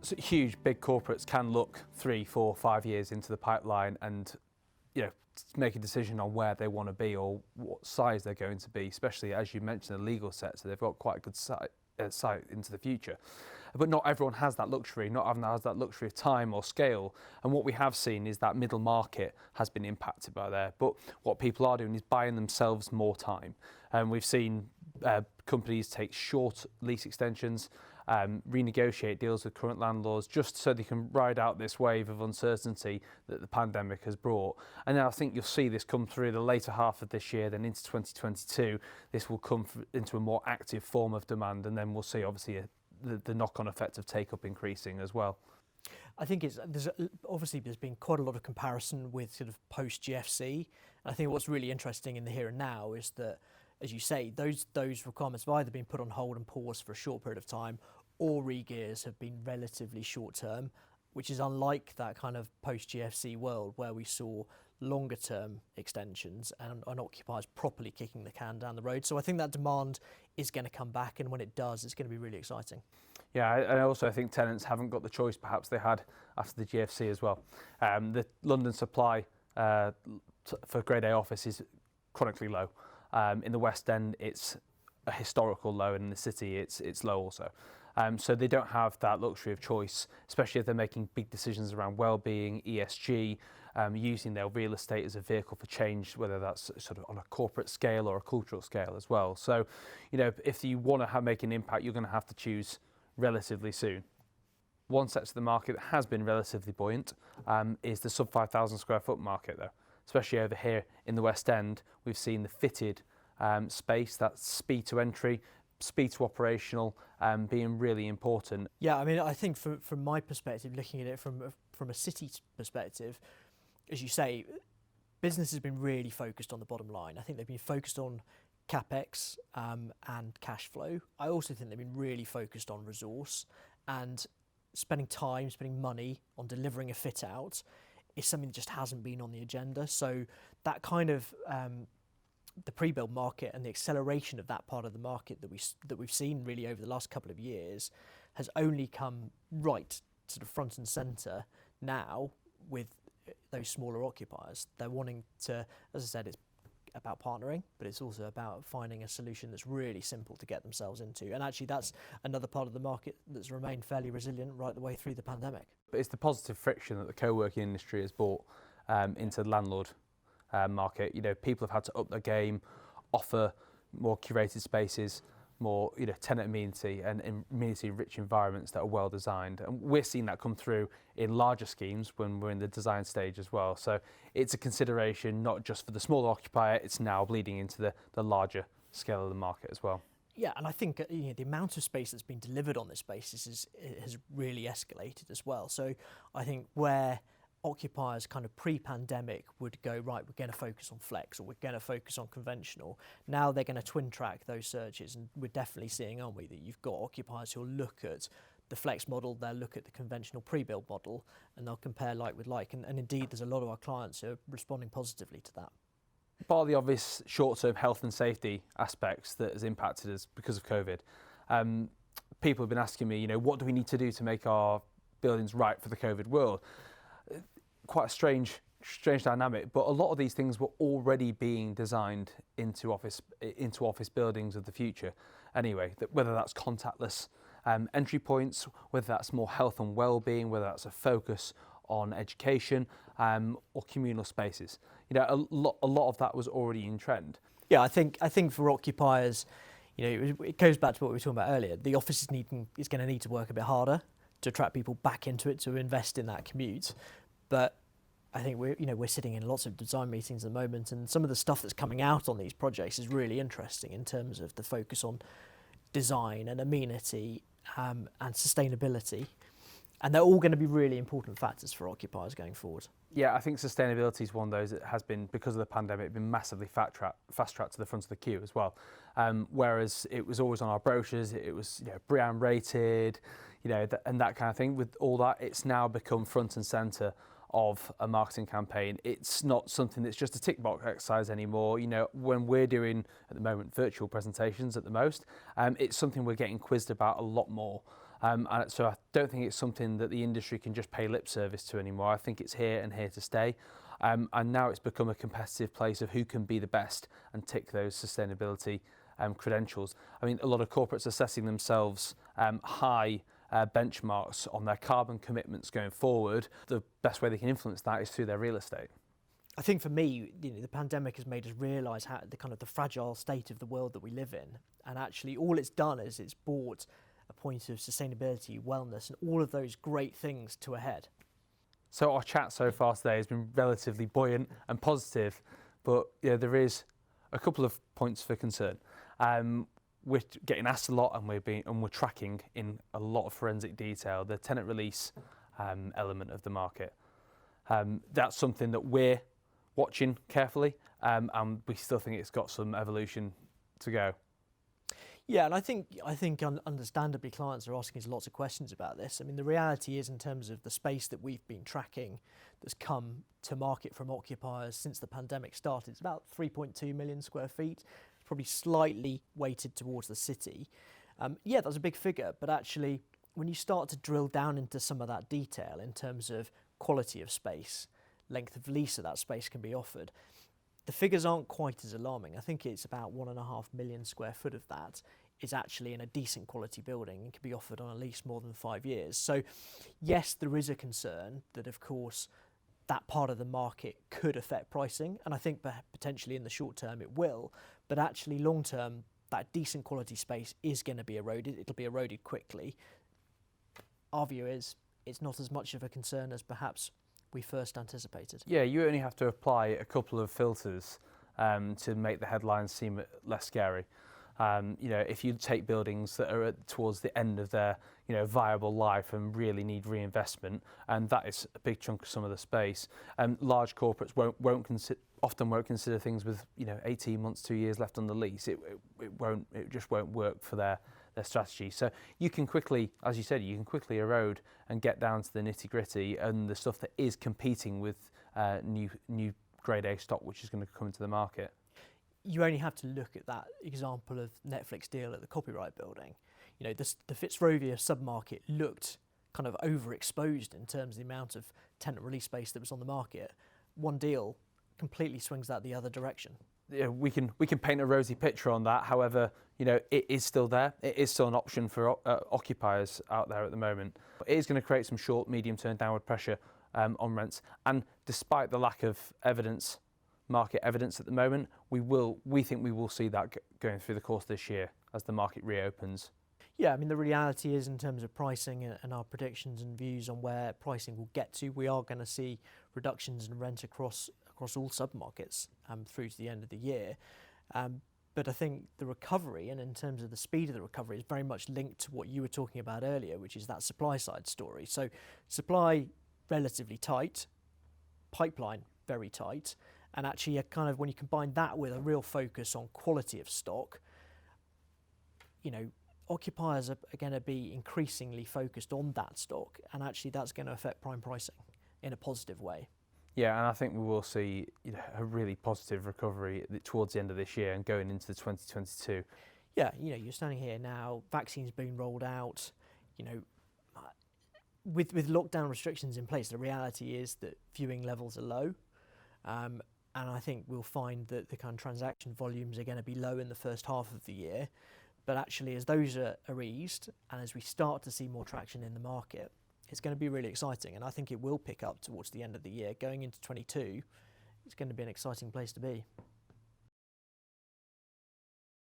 So huge, big corporates can look 3, 4, 5 years into the pipeline and, make a decision on where they want to be or what size they're going to be, especially as you mentioned, the legal sector. They've got quite a good sight into the future. But not everyone has that luxury, not everyone has that luxury of time or scale. And what we have seen is that middle market has been impacted by there. But what people are doing is buying themselves more time. And we've seen companies take short lease extensions, renegotiate deals with current landlords just so they can ride out this wave of uncertainty that the pandemic has brought. And now I think you'll see this come through the later half of this year, then into 2022. This will come into a more active form of demand, and then we'll see obviously the knock-on effect of take-up increasing as well. I think there's been quite a lot of comparison with sort of post-GFC. And I think what's really interesting in the here and now is that, as you say, those requirements have either been put on hold and paused for a short period of time, or re-gears have been relatively short-term, which is unlike that kind of post-GFC world where we saw longer-term extensions and occupiers properly kicking the can down the road. So I think that demand is going to come back, and when it does, it's going to be really exciting. Yeah, and also I think tenants haven't got the choice perhaps they had after the GFC as well. The London supply for Grade A office is chronically low. In the West End, it's a historical low, and in the city, it's low also. So they don't have that luxury of choice, especially if they're making big decisions around well-being, ESG, using their real estate as a vehicle for change, whether that's sort of on a corporate scale or a cultural scale as well. So, if you want to make an impact, you're going to have to choose relatively soon. One sector of the market that has been relatively buoyant is the sub 5,000 square foot market though. Especially over here in the West End, we've seen the fitted space, that's speed to entry, speed to operational, being really important. Yeah, I mean, I think from my perspective, looking at it from a city perspective, as you say, business has been really focused on the bottom line. I think they've been focused on CapEx and cash flow. I also think they've been really focused on resource, and spending money on delivering a fit out is something that just hasn't been on the agenda. So that kind of the pre-build market and the acceleration of that part of the market that we've seen really over the last couple of years has only come right sort of front and centre now with those smaller occupiers. They're wanting to, as I said, it's about partnering, but it's also about finding a solution that's really simple to get themselves into. And actually that's another part of the market that's remained fairly resilient right the way through the pandemic. But it's the positive friction that the co-working industry has brought into the landlord market. People have had to up their game, offer more curated spaces, more tenant amenity and amenity-rich environments that are well designed. And we're seeing that come through in larger schemes when we're in the design stage as well. So it's a consideration not just for the smaller occupier, it's now bleeding into the larger scale of the market as well. Yeah, and I think the amount of space that's been delivered on this basis has really escalated as well. So I think where occupiers kind of pre-pandemic would go, right, we're going to focus on flex or we're going to focus on conventional. Now they're going to twin track those searches, and we're definitely seeing, aren't we, that you've got occupiers who'll look at the flex model, they'll look at the conventional pre-build model, and they'll compare like with like. And indeed, there's a lot of our clients who are responding positively to that. Part of the obvious short-term health and safety aspects that has impacted us because of COVID, people have been asking me, what do we need to do to make our buildings right for the COVID world? Quite a strange dynamic, but a lot of these things were already being designed into office buildings of the future. Anyway, whether that's contactless entry points, whether that's more health and well-being, whether that's a focus on education or communal spaces. A lot of that was already in trend. Yeah, I think for occupiers, it goes back to what we were talking about earlier. The office is going to need to work a bit harder to attract people back into it, to invest in that commute. But I think we're sitting in lots of design meetings at the moment, and some of the stuff that's coming out on these projects is really interesting in terms of the focus on design and amenity and sustainability. And they're all going to be really important factors for occupiers going forward. Yeah, I think sustainability is one of those that has been, because of the pandemic, been massively fast-tracked to the front of the queue as well. Whereas it was always on our brochures, it was BREEAM rated, and that kind of thing. With all that, it's now become front and centre of a marketing campaign. It's not something that's just a tick box exercise anymore. When we're doing, at the moment, virtual presentations at the most, it's something we're getting quizzed about a lot more. And so I don't think it's something that the industry can just pay lip service to anymore. I think it's here and here to stay. And now it's become a competitive place of who can be the best and tick those sustainability credentials. I mean, a lot of corporates are setting themselves high benchmarks on their carbon commitments going forward. The best way they can influence that is through their real estate. I think for me, the pandemic has made us realise how the fragile state of the world that we live in, and actually all it's done is it's brought a point of sustainability, wellness, and all of those great things to a head. So our chat so far today has been relatively buoyant and positive, but there is a couple of points for concern. We're getting asked a lot, and we're tracking in a lot of forensic detail the tenant release element of the market. That's something that we're watching carefully, and we still think it's got some evolution to go. Yeah, and I think understandably clients are asking us lots of questions about this. I mean, the reality is, in terms of the space that we've been tracking that's come to market from occupiers since the pandemic started, it's about 3.2 million square feet, probably slightly weighted towards the city. Yeah, that's a big figure, but actually, when you start to drill down into some of that detail in terms of quality of space, length of lease that space can be offered, the figures aren't quite as alarming. I think it's about 1.5 million square foot of that is actually in a decent quality building and can be offered on at least more than 5 years. So yes, there is a concern that, of course, that part of the market could affect pricing, and I think potentially in the short term it will, but actually long term, that decent quality space is going to be eroded. It'll be eroded quickly. Our view is it's not as much of a concern as perhaps we first anticipated. Yeah, you only have to apply a couple of filters to make the headlines seem less scary. If you take buildings that are towards the end of their viable life and really need reinvestment, and that is a big chunk of some of the space, large corporates often won't consider things with 18 months, 2 years left on the lease. It just won't work for their strategy. So you can quickly, as you said, erode and get down to the nitty gritty and the stuff that is competing with new grade A stock, which is going to come into the market. You only have to look at that example of Netflix deal at the Copyright Building. The Fitzrovia submarket looked kind of overexposed in terms of the amount of tenant release space that was on the market. One deal completely swings that the other direction. Yeah, we can paint a rosy picture on that. However, it is still there. It is still an option for occupiers out there at the moment. But it is going to create some short, medium-term downward pressure on rents. And despite the lack of market evidence at the moment, we think we will see that going through the course of this year as the market reopens. Yeah, I mean, the reality is, in terms of pricing and our predictions and views on where pricing will get to, we are going to see reductions in rent across all submarkets through to the end of the year. But I think the recovery, and in terms of the speed of the recovery, is very much linked to what you were talking about earlier, which is that supply side story. So supply relatively tight, pipeline very tight, and actually when you combine that with a real focus on quality of stock, occupiers are going to be increasingly focused on that stock, and actually that's going to affect prime pricing in a positive way. Yeah, and I think we will see a really positive recovery towards the end of this year and going into 2022. Yeah, you're standing here now, vaccines being rolled out, with lockdown restrictions in place, the reality is that viewing levels are low. And I think we'll find that the kind of transaction volumes are going to be low in the first half of the year. But actually, as those are eased and as we start to see more traction in the market, it's going to be really exciting. And I think it will pick up towards the end of the year. Going into 22, it's going to be an exciting place to be.